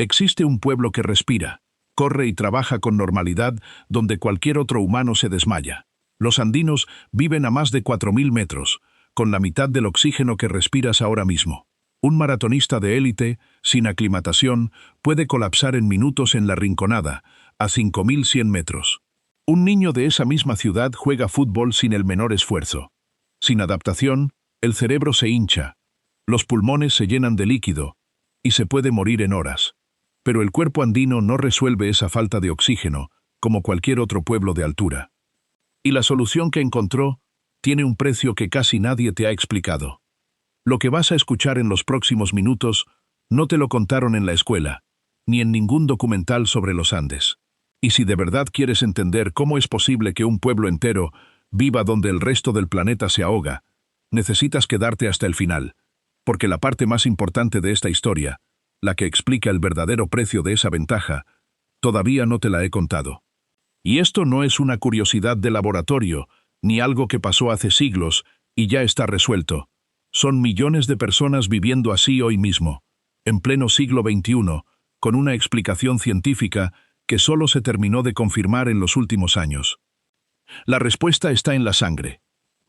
Existe un pueblo que respira, corre y trabaja con normalidad donde cualquier otro humano se desmaya. Los andinos viven a más de 4.000 metros, con la mitad del oxígeno que respiras ahora mismo. Un maratonista de élite, sin aclimatación, puede colapsar en minutos en la Rinconada, a 5.100 metros. Un niño de esa misma ciudad juega fútbol sin el menor esfuerzo. Sin adaptación, el cerebro se hincha, los pulmones se llenan de líquido y se puede morir en horas. Pero el cuerpo andino no resuelve esa falta de oxígeno, como cualquier otro pueblo de altura. Y la solución que encontró tiene un precio que casi nadie te ha explicado. Lo que vas a escuchar en los próximos minutos no te lo contaron en la escuela, ni en ningún documental sobre los Andes. Y si de verdad quieres entender cómo es posible que un pueblo entero viva donde el resto del planeta se ahoga, necesitas quedarte hasta el final, porque la parte más importante de esta historia, la que explica el verdadero precio de esa ventaja, todavía no te la he contado. Y esto no es una curiosidad de laboratorio, ni algo que pasó hace siglos y ya está resuelto. Son millones de personas viviendo así hoy mismo, en pleno siglo XXI, con una explicación científica que solo se terminó de confirmar en los últimos años. La respuesta está en la sangre.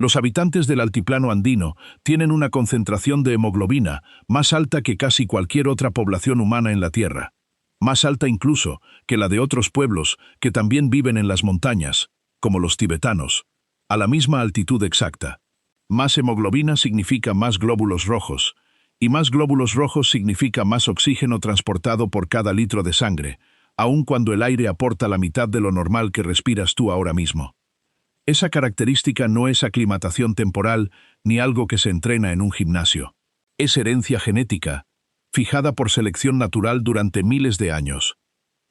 Los habitantes del altiplano andino tienen una concentración de hemoglobina más alta que casi cualquier otra población humana en la Tierra. Más alta incluso que la de otros pueblos que también viven en las montañas, como los tibetanos, a la misma altitud exacta. Más hemoglobina significa más glóbulos rojos, y más glóbulos rojos significa más oxígeno transportado por cada litro de sangre, aun cuando el aire aporta la mitad de lo normal que respiras tú ahora mismo. Esa característica no es aclimatación temporal ni algo que se entrena en un gimnasio. Es herencia genética, fijada por selección natural durante miles de años.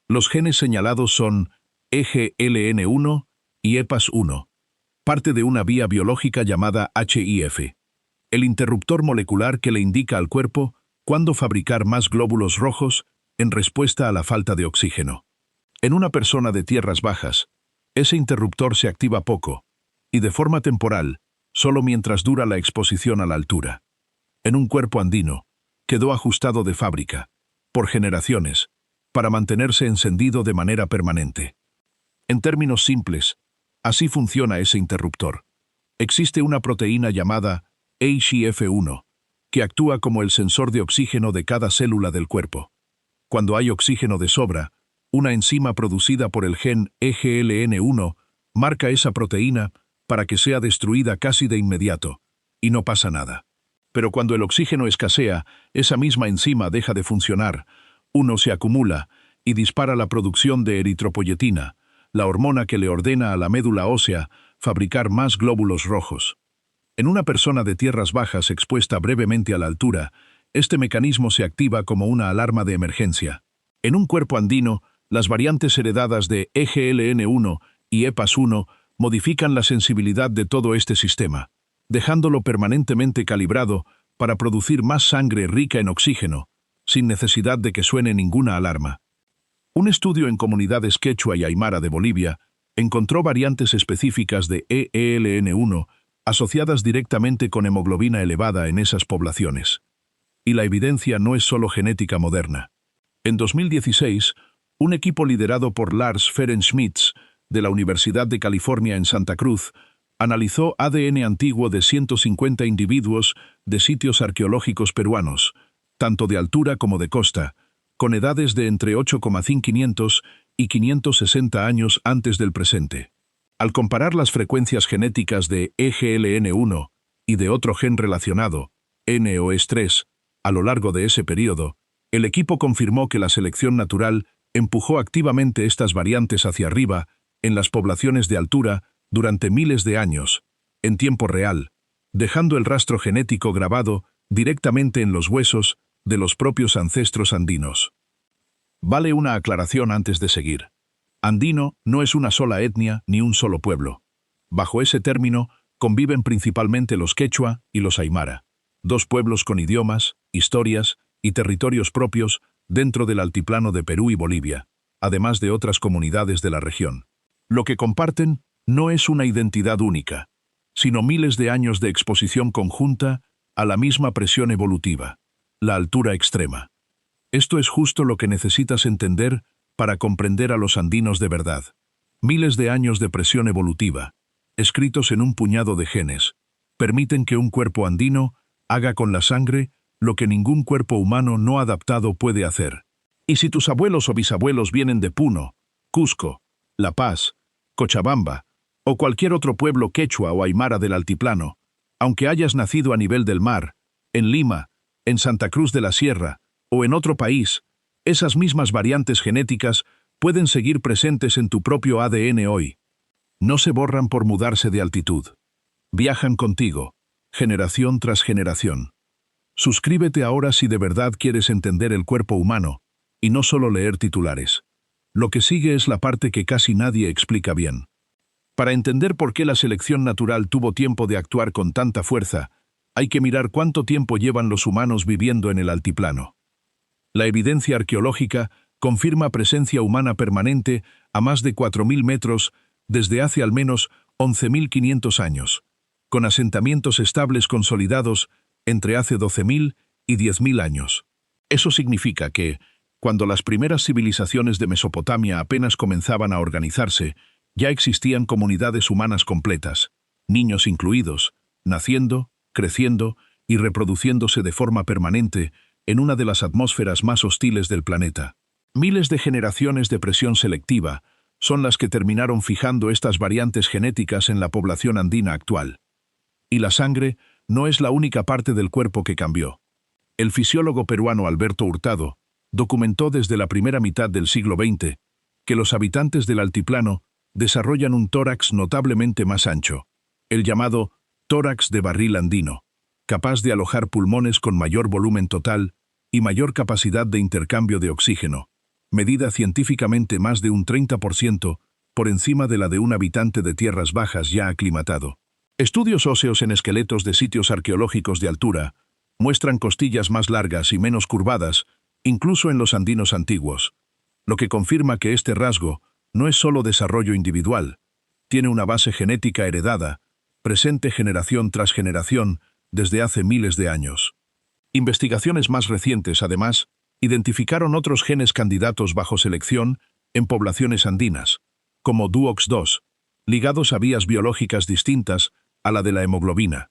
Los genes señalados son EGLN1 y EPAS1, parte de una vía biológica llamada HIF, el interruptor molecular que le indica al cuerpo cuándo fabricar más glóbulos rojos en respuesta a la falta de oxígeno. En una persona de tierras bajas, ese interruptor se activa poco, y de forma temporal, solo mientras dura la exposición a la altura. En un cuerpo andino, quedó ajustado de fábrica, por generaciones, para mantenerse encendido de manera permanente. En términos simples, así funciona ese interruptor. Existe una proteína llamada HIF1, que actúa como el sensor de oxígeno de cada célula del cuerpo. Cuando hay oxígeno de sobra, una enzima producida por el gen EGLN1 marca esa proteína para que sea destruida casi de inmediato, y no pasa nada. Pero cuando el oxígeno escasea, esa misma enzima deja de funcionar, uno se acumula y dispara la producción de eritropoyetina, la hormona que le ordena a la médula ósea fabricar más glóbulos rojos. En una persona de tierras bajas expuesta brevemente a la altura, este mecanismo se activa como una alarma de emergencia. En un cuerpo andino, las variantes heredadas de EGLN1 y EPAS1 modifican la sensibilidad de todo este sistema, dejándolo permanentemente calibrado para producir más sangre rica en oxígeno, sin necesidad de que suene ninguna alarma. Un estudio en comunidades quechua y aymara de Bolivia encontró variantes específicas de EGLN1 asociadas directamente con hemoglobina elevada en esas poblaciones. Y la evidencia no es solo genética moderna. En 2016, un equipo liderado por Lars Ferenc-Schmitz, de la Universidad de California en Santa Cruz, analizó ADN antiguo de 150 individuos de sitios arqueológicos peruanos, tanto de altura como de costa, con edades de entre 8,500 y 560 años antes del presente. Al comparar las frecuencias genéticas de EGLN1 y de otro gen relacionado, NOS3, a lo largo de ese periodo, el equipo confirmó que la selección natural empujó activamente estas variantes hacia arriba en las poblaciones de altura durante miles de años, en tiempo real, dejando el rastro genético grabado directamente en los huesos de los propios ancestros andinos. Vale una aclaración antes de seguir. Andino no es una sola etnia ni un solo pueblo. Bajo ese término conviven principalmente los quechua y los aymara, dos pueblos con idiomas, historias y territorios propios dentro del altiplano de Perú y Bolivia, además de otras comunidades de la región. Lo que comparten no es una identidad única, sino miles de años de exposición conjunta a la misma presión evolutiva, la altura extrema. Esto es justo lo que necesitas entender para comprender a los andinos de verdad. Miles de años de presión evolutiva, escritos en un puñado de genes, permiten que un cuerpo andino haga con la sangre lo que ningún cuerpo humano no adaptado puede hacer. Y si tus abuelos o bisabuelos vienen de Puno, Cusco, La Paz, Cochabamba, o cualquier otro pueblo quechua o aymara del altiplano, aunque hayas nacido a nivel del mar, en Lima, en Santa Cruz de la Sierra, o en otro país, esas mismas variantes genéticas pueden seguir presentes en tu propio ADN hoy. No se borran por mudarse de altitud. Viajan contigo, generación tras generación. Suscríbete ahora si de verdad quieres entender el cuerpo humano, y no solo leer titulares. Lo que sigue es la parte que casi nadie explica bien. Para entender por qué la selección natural tuvo tiempo de actuar con tanta fuerza, hay que mirar cuánto tiempo llevan los humanos viviendo en el altiplano. La evidencia arqueológica confirma presencia humana permanente a más de 4.000 metros desde hace al menos 11.500 años, con asentamientos estables consolidados entre hace 12.000 y 10.000 años. Eso significa que, cuando las primeras civilizaciones de Mesopotamia apenas comenzaban a organizarse, ya existían comunidades humanas completas, niños incluidos, naciendo, creciendo y reproduciéndose de forma permanente en una de las atmósferas más hostiles del planeta. Miles de generaciones de presión selectiva son las que terminaron fijando estas variantes genéticas en la población andina actual. Y la sangre no es la única parte del cuerpo que cambió. El fisiólogo peruano Alberto Hurtado documentó desde la primera mitad del siglo XX que los habitantes del altiplano desarrollan un tórax notablemente más ancho, el llamado tórax de barril andino, capaz de alojar pulmones con mayor volumen total y mayor capacidad de intercambio de oxígeno, medida científicamente más de un 30% por encima de la de un habitante de tierras bajas ya aclimatado. Estudios óseos en esqueletos de sitios arqueológicos de altura muestran costillas más largas y menos curvadas, incluso en los andinos antiguos, lo que confirma que este rasgo no es solo desarrollo individual, tiene una base genética heredada, presente generación tras generación desde hace miles de años. Investigaciones más recientes, además, identificaron otros genes candidatos bajo selección en poblaciones andinas, como DUOX2, ligados a vías biológicas distintas a la de la hemoglobina,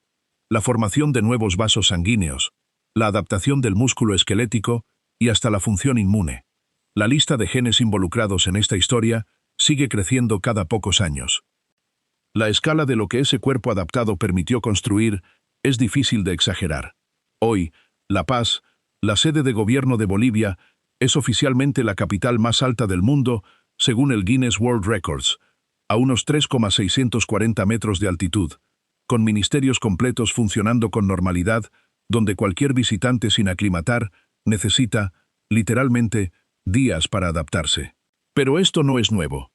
la formación de nuevos vasos sanguíneos, la adaptación del músculo esquelético y hasta la función inmune. La lista de genes involucrados en esta historia sigue creciendo cada pocos años. La escala de lo que ese cuerpo adaptado permitió construir es difícil de exagerar. Hoy, La Paz, la sede de gobierno de Bolivia, es oficialmente la capital más alta del mundo, según el Guinness World Records, a unos 3,640 metros de altitud, con ministerios completos funcionando con normalidad, donde cualquier visitante sin aclimatar necesita, literalmente, días para adaptarse. Pero esto no es nuevo.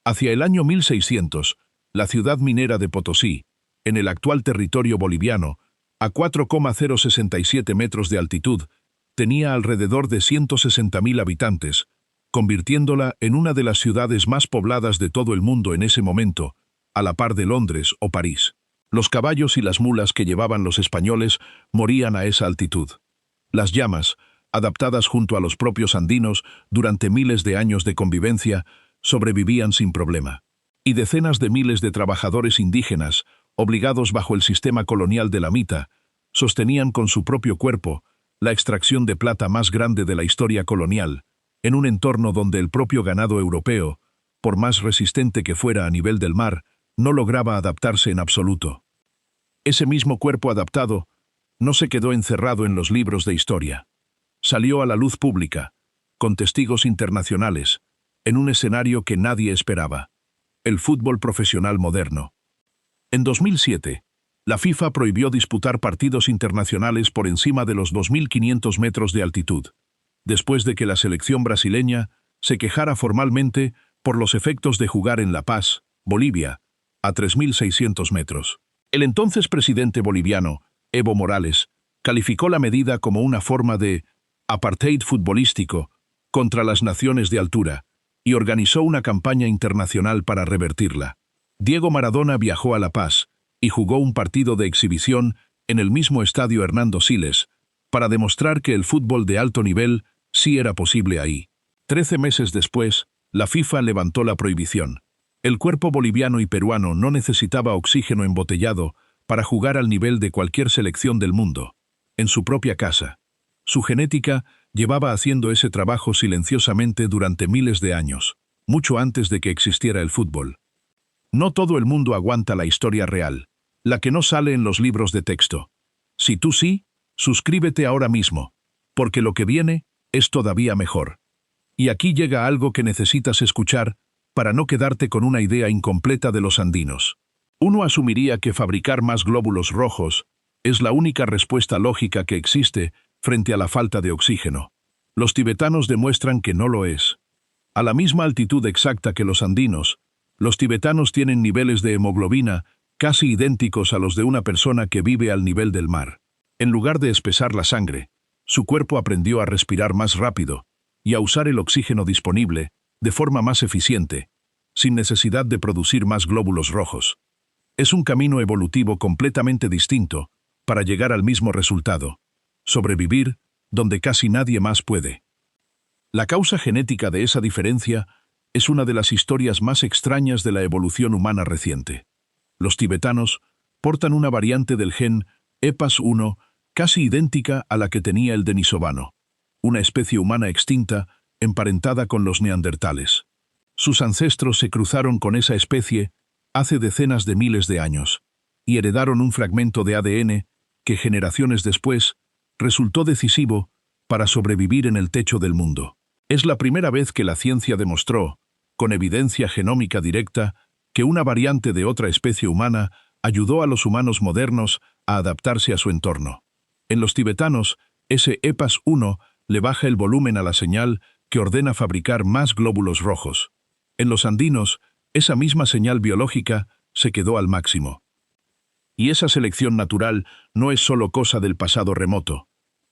Hacia el año 1600, la ciudad minera de Potosí, en el actual territorio boliviano, a 4,067 metros de altitud, tenía alrededor de 160.000 habitantes, convirtiéndola en una de las ciudades más pobladas de todo el mundo en ese momento, a la par de Londres o París. Los caballos y las mulas que llevaban los españoles morían a esa altitud. Las llamas, adaptadas junto a los propios andinos durante miles de años de convivencia, sobrevivían sin problema. Y decenas de miles de trabajadores indígenas, obligados bajo el sistema colonial de la Mita, sostenían con su propio cuerpo la extracción de plata más grande de la historia colonial, en un entorno donde el propio ganado europeo, por más resistente que fuera a nivel del mar, no lograba adaptarse en absoluto. Ese mismo cuerpo adaptado no se quedó encerrado en los libros de historia. Salió a la luz pública, con testigos internacionales, en un escenario que nadie esperaba: el fútbol profesional moderno. En 2007, la FIFA prohibió disputar partidos internacionales por encima de los 2.500 metros de altitud, después de que la selección brasileña se quejara formalmente por los efectos de jugar en La Paz, Bolivia, a 3.600 metros. El entonces presidente boliviano, Evo Morales, calificó la medida como una forma de apartheid futbolístico contra las naciones de altura y organizó una campaña internacional para revertirla. Diego Maradona viajó a La Paz y jugó un partido de exhibición en el mismo estadio Hernando Siles para demostrar que el fútbol de alto nivel Sí era posible ahí. 13 meses después, la FIFA levantó la prohibición. El cuerpo boliviano y peruano no necesitaba oxígeno embotellado para jugar al nivel de cualquier selección del mundo. En su propia casa. Su genética llevaba haciendo ese trabajo silenciosamente durante miles de años, mucho antes de que existiera el fútbol. No todo el mundo aguanta la historia real, la que no sale en los libros de texto. Si tú sí, suscríbete ahora mismo, porque lo que viene es todavía mejor. Y aquí llega algo que necesitas escuchar para no quedarte con una idea incompleta de los andinos. Uno asumiría que fabricar más glóbulos rojos es la única respuesta lógica que existe frente a la falta de oxígeno. Los tibetanos demuestran que no lo es. A la misma altitud exacta que los andinos, los tibetanos tienen niveles de hemoglobina casi idénticos a los de una persona que vive al nivel del mar. En lugar de espesar la sangre, su cuerpo aprendió a respirar más rápido y a usar el oxígeno disponible de forma más eficiente, sin necesidad de producir más glóbulos rojos. Es un camino evolutivo completamente distinto para llegar al mismo resultado: sobrevivir donde casi nadie más puede. La causa genética de esa diferencia es una de las historias más extrañas de la evolución humana reciente. Los tibetanos portan una variante del gen EPAS1 casi idéntica a la que tenía el denisovano, una especie humana extinta emparentada con los neandertales. Sus ancestros se cruzaron con esa especie hace decenas de miles de años y heredaron un fragmento de ADN que generaciones después resultó decisivo para sobrevivir en el techo del mundo. Es la primera vez que la ciencia demostró, con evidencia genómica directa, que una variante de otra especie humana ayudó a los humanos modernos a adaptarse a su entorno. En los tibetanos, ese EPAS1 le baja el volumen a la señal que ordena fabricar más glóbulos rojos. En los andinos, esa misma señal biológica se quedó al máximo. Y esa selección natural no es solo cosa del pasado remoto.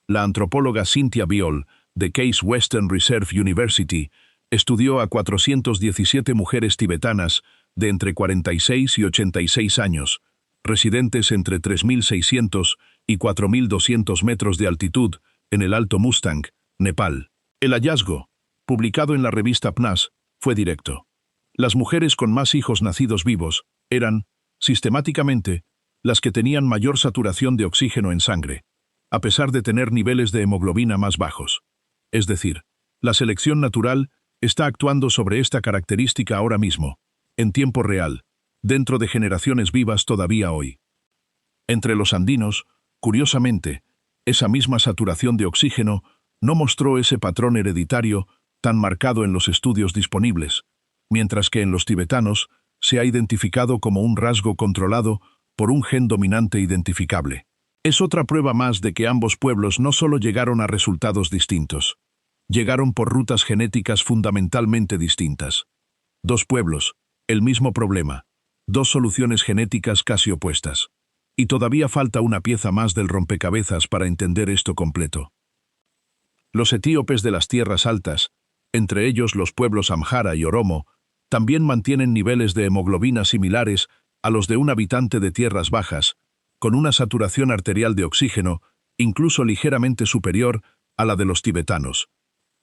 La antropóloga Cynthia Biol, de Case Western Reserve University, estudió a 417 mujeres tibetanas de entre 46 y 86 años, residentes entre 3.600 y 4.200 metros de altitud en el Alto Mustang, Nepal. El hallazgo, publicado en la revista PNAS, fue directo. Las mujeres con más hijos nacidos vivos eran, sistemáticamente, las que tenían mayor saturación de oxígeno en sangre, a pesar de tener niveles de hemoglobina más bajos. Es decir, la selección natural está actuando sobre esta característica ahora mismo, en tiempo real, dentro de generaciones vivas todavía hoy. Entre los andinos, curiosamente, esa misma saturación de oxígeno no mostró ese patrón hereditario tan marcado en los estudios disponibles, mientras que en los tibetanos se ha identificado como un rasgo controlado por un gen dominante identificable. Es otra prueba más de que ambos pueblos no solo llegaron a resultados distintos, llegaron por rutas genéticas fundamentalmente distintas. Dos pueblos, el mismo problema, dos soluciones genéticas casi opuestas. Y todavía falta una pieza más del rompecabezas para entender esto completo. Los etíopes de las tierras altas, entre ellos los pueblos Amhara y Oromo, también mantienen niveles de hemoglobina similares a los de un habitante de tierras bajas, con una saturación arterial de oxígeno incluso ligeramente superior a la de los tibetanos,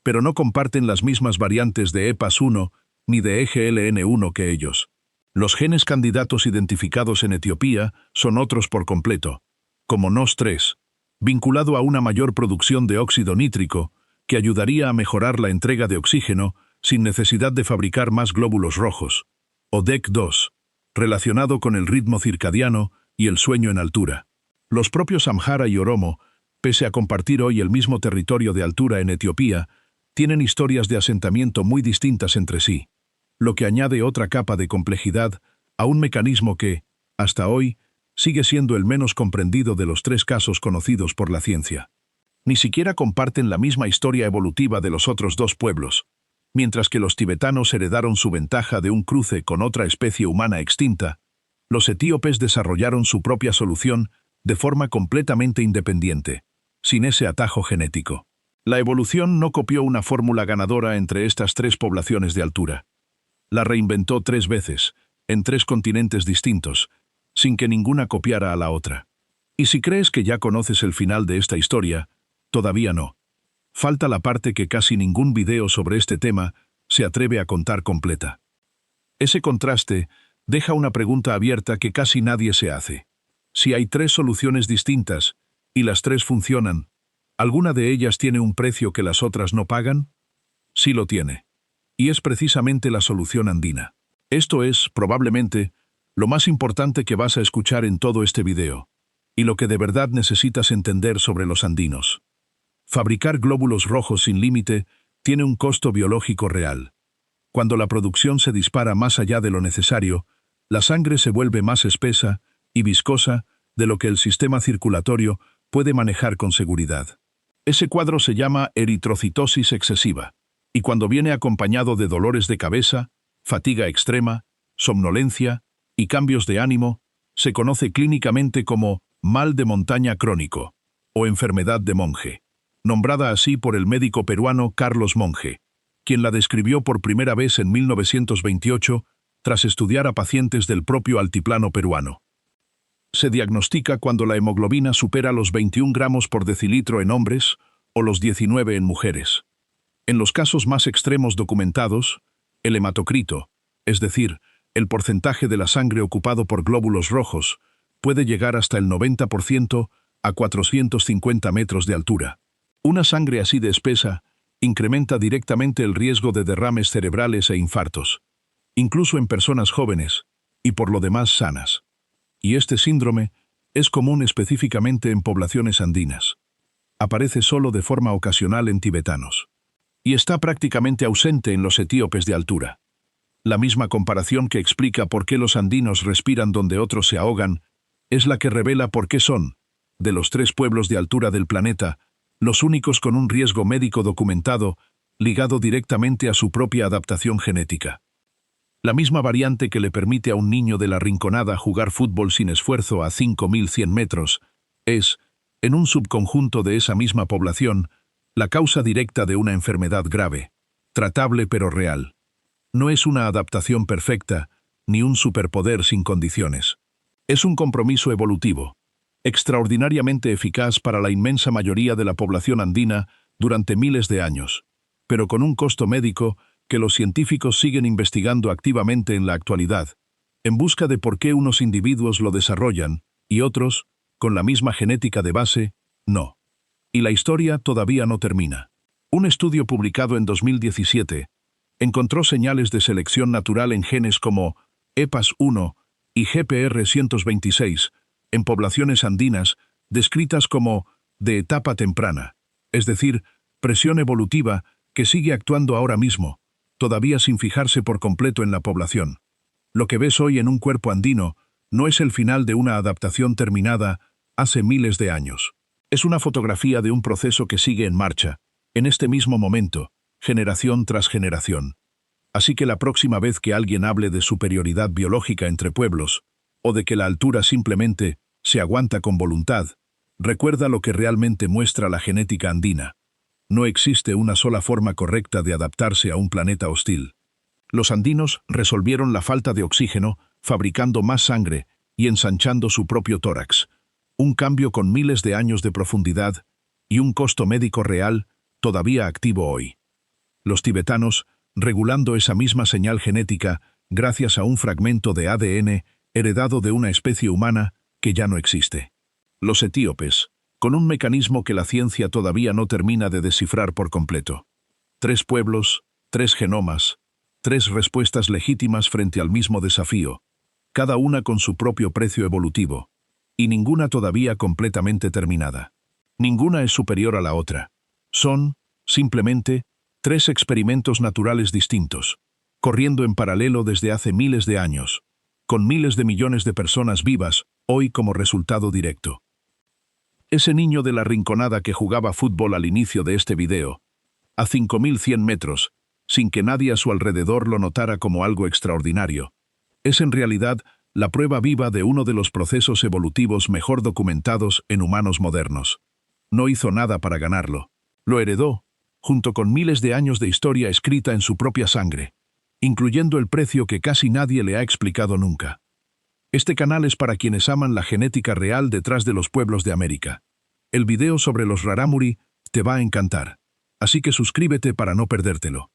pero no comparten las mismas variantes de EPAS1 ni de EGLN1 que ellos. Los genes candidatos identificados en Etiopía son otros por completo, como NOS3, vinculado a una mayor producción de óxido nítrico, que ayudaría a mejorar la entrega de oxígeno sin necesidad de fabricar más glóbulos rojos, o DEC2, relacionado con el ritmo circadiano y el sueño en altura. Los propios Amhara y Oromo, pese a compartir hoy el mismo territorio de altura en Etiopía, tienen historias de asentamiento muy distintas entre sí, lo que añade otra capa de complejidad a un mecanismo que, hasta hoy, sigue siendo el menos comprendido de los tres casos conocidos por la ciencia. Ni siquiera comparten la misma historia evolutiva de los otros dos pueblos. Mientras que los tibetanos heredaron su ventaja de un cruce con otra especie humana extinta, los etíopes desarrollaron su propia solución de forma completamente independiente, sin ese atajo genético. La evolución no copió una fórmula ganadora entre estas tres poblaciones de altura. La reinventó 3 veces, en 3 continentes distintos, sin que ninguna copiara a la otra. Y si crees que ya conoces el final de esta historia, todavía no. Falta la parte que casi ningún video sobre este tema se atreve a contar completa. Ese contraste deja una pregunta abierta que casi nadie se hace. Si hay 3 soluciones distintas, y las 3 funcionan, ¿alguna de ellas tiene un precio que las otras no pagan? Sí lo tiene. Y es precisamente la solución andina. Esto es, probablemente, lo más importante que vas a escuchar en todo este video, y lo que de verdad necesitas entender sobre los andinos. Fabricar glóbulos rojos sin límite tiene un costo biológico real. Cuando la producción se dispara más allá de lo necesario, la sangre se vuelve más espesa y viscosa de lo que el sistema circulatorio puede manejar con seguridad. Ese cuadro se llama eritrocitosis excesiva, y cuando viene acompañado de dolores de cabeza, fatiga extrema, somnolencia y cambios de ánimo, se conoce clínicamente como mal de montaña crónico o enfermedad de Monge, nombrada así por el médico peruano Carlos Monge, quien la describió por primera vez en 1928 tras estudiar a pacientes del propio altiplano peruano. Se diagnostica cuando la hemoglobina supera los 21 gramos por decilitro en hombres o los 19 en mujeres. En los casos más extremos documentados, el hematocrito, es decir, el porcentaje de la sangre ocupado por glóbulos rojos, puede llegar hasta el 90% a 450 metros de altura. Una sangre así de espesa incrementa directamente el riesgo de derrames cerebrales e infartos, incluso en personas jóvenes y por lo demás sanas. Y este síndrome es común específicamente en poblaciones andinas. Aparece solo de forma ocasional en tibetanos. Y está prácticamente ausente en los etíopes de altura. La misma comparación que explica por qué los andinos respiran donde otros se ahogan, es la que revela por qué son, de los 3 pueblos de altura del planeta, los únicos con un riesgo médico documentado, ligado directamente a su propia adaptación genética. La misma variante que le permite a un niño de la Rinconada jugar fútbol sin esfuerzo a 5.100 metros, es, en un subconjunto de esa misma población, la causa directa de una enfermedad grave, tratable pero real. No es una adaptación perfecta, ni un superpoder sin condiciones. Es un compromiso evolutivo, extraordinariamente eficaz para la inmensa mayoría de la población andina durante miles de años, pero con un costo médico que los científicos siguen investigando activamente en la actualidad, en busca de por qué unos individuos lo desarrollan y otros, con la misma genética de base, no. Y la historia todavía no termina. Un estudio publicado en 2017 encontró señales de selección natural en genes como EPAS1 y GPR126 en poblaciones andinas descritas como de etapa temprana, es decir, presión evolutiva que sigue actuando ahora mismo, todavía sin fijarse por completo en la población. Lo que ves hoy en un cuerpo andino no es el final de una adaptación terminada hace miles de años. Es una fotografía de un proceso que sigue en marcha, en este mismo momento, generación tras generación. Así que la próxima vez que alguien hable de superioridad biológica entre pueblos, o de que la altura simplemente se aguanta con voluntad, recuerda lo que realmente muestra la genética andina. No existe una sola forma correcta de adaptarse a un planeta hostil. Los andinos resolvieron la falta de oxígeno fabricando más sangre y ensanchando su propio tórax, un cambio con miles de años de profundidad y un costo médico real todavía activo hoy. Los tibetanos, regulando esa misma señal genética gracias a un fragmento de ADN heredado de una especie humana que ya no existe. Los etíopes, con un mecanismo que la ciencia todavía no termina de descifrar por completo. 3 pueblos, 3 genomas, 3 respuestas legítimas frente al mismo desafío, cada una con su propio precio evolutivo, y ninguna todavía completamente terminada. Ninguna es superior a la otra. Son, simplemente, 3 experimentos naturales distintos, corriendo en paralelo desde hace miles de años, con miles de millones de personas vivas, hoy como resultado directo. Ese niño de la Rinconada que jugaba fútbol al inicio de este video, a 5.100 metros, sin que nadie a su alrededor lo notara como algo extraordinario, es en realidad la prueba viva de uno de los procesos evolutivos mejor documentados en humanos modernos. No hizo nada para ganarlo. Lo heredó, junto con miles de años de historia escrita en su propia sangre, incluyendo el precio que casi nadie le ha explicado nunca. Este canal es para quienes aman la genética real detrás de los pueblos de América. El video sobre los rarámuri te va a encantar. así que suscríbete para no perdértelo.